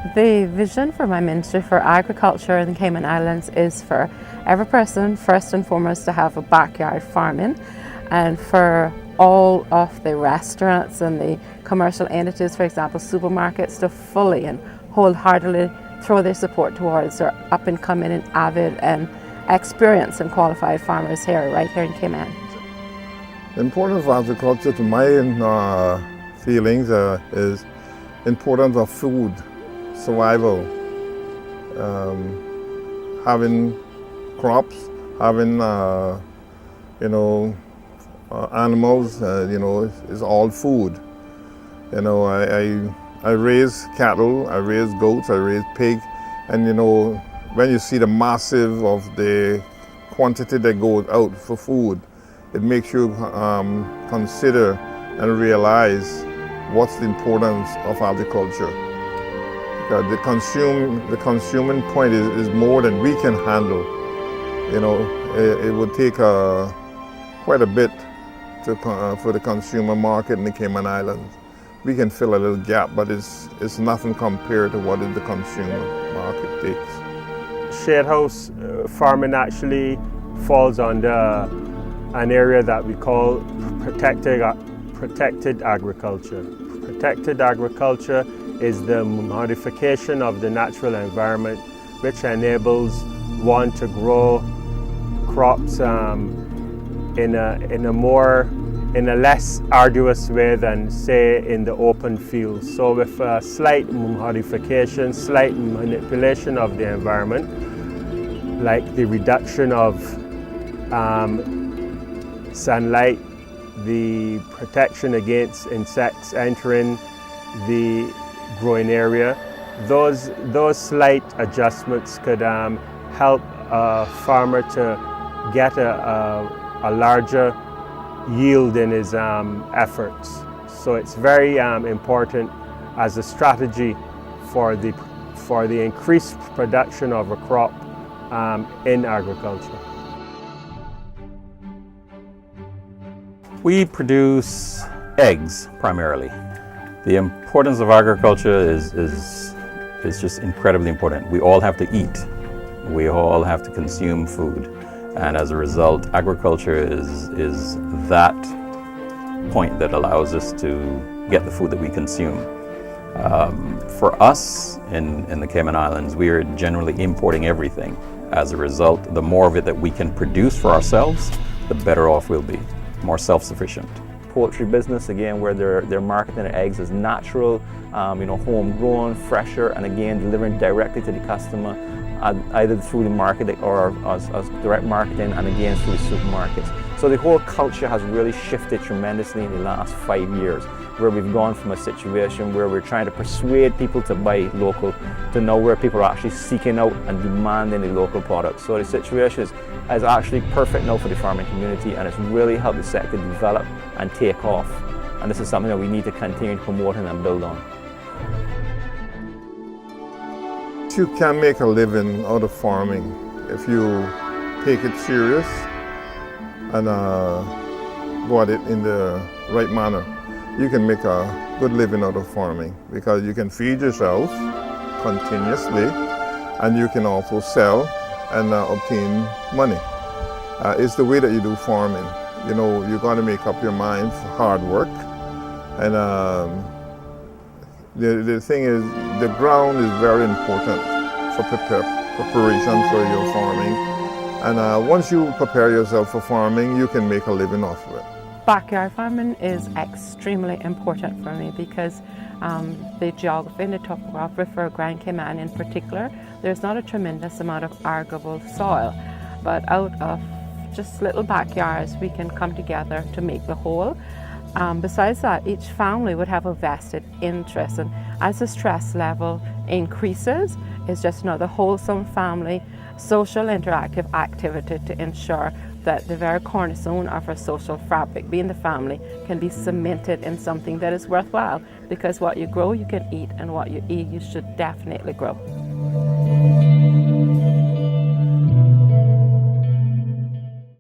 The vision for my Ministry for Agriculture in the Cayman Islands is for every person, first and foremost, to have a backyard farming, and for all of the restaurants and the commercial entities, for example supermarkets, to fully and wholeheartedly throw their support towards our up and coming and avid and experienced and qualified farmers right here in Cayman. The importance of agriculture, to my feelings, is importance of food, survival, having crops, having animals, is all food. I raise cattle, I raise goats, I raise pig, and when you see the massive of the quantity that goes out for food, it makes you consider and realize what's the importance of agriculture. Because the consuming point is more than we can handle. It would take quite a bit for the consumer market in the Cayman Islands. We can fill a little gap, but it's nothing compared to what the consumer market takes. Shade house farming actually falls under an area that we call protected agriculture. Protected agriculture is the modification of the natural environment which enables one to grow crops in a less arduous way than, say, in the open fields. So with a slight modification, slight manipulation of the environment, like the reduction of sunlight, the protection against insects entering the growing area, those slight adjustments could help a farmer to get a larger yield in his efforts. So it's very important as a strategy for the increased production of a crop in agriculture. We produce eggs primarily. The importance of agriculture is just incredibly important. We all have to eat. We all have to consume food. And as a result, agriculture is that point that allows us to get the food that we consume. For us in the Cayman Islands, we are generally importing everything. As a result, the more of it that we can produce for ourselves, the better off we'll be, more self-sufficient. Poultry business, again, where they're marketing their eggs as natural, homegrown, fresher, and again, delivering directly to the customer, either through the market or as direct marketing, and again through the supermarkets. So the whole culture has really shifted tremendously in the last 5 years, where we've gone from a situation where we're trying to persuade people to buy local to now where people are actually seeking out and demanding the local products. So the situation is actually perfect now for the farming community, and it's really helped the sector develop and take off. And this is something that we need to continue to promote and build on. You can make a living out of farming if you take it serious and go at it in the right manner. You can make a good living out of farming because you can feed yourself continuously, and you can also sell and obtain money. It's the way that you do farming. You got to make up your mind for hard work, and the thing is, the ground is very important for preparation for your farming. And once you prepare yourself for farming, you can make a living off of it. Backyard farming is extremely important for me because the geography and the topography for Grand Cayman in particular, there's not a tremendous amount of arable soil, but out of just little backyards we can come together to make the whole. Besides that, each family would have a vested interest, and as the stress level increases, it's just another wholesome family, social interactive activity to ensure that the very cornerstone of our social fabric, being the family, can be cemented in something that is worthwhile, because what you grow you can eat, and what you eat you should definitely grow.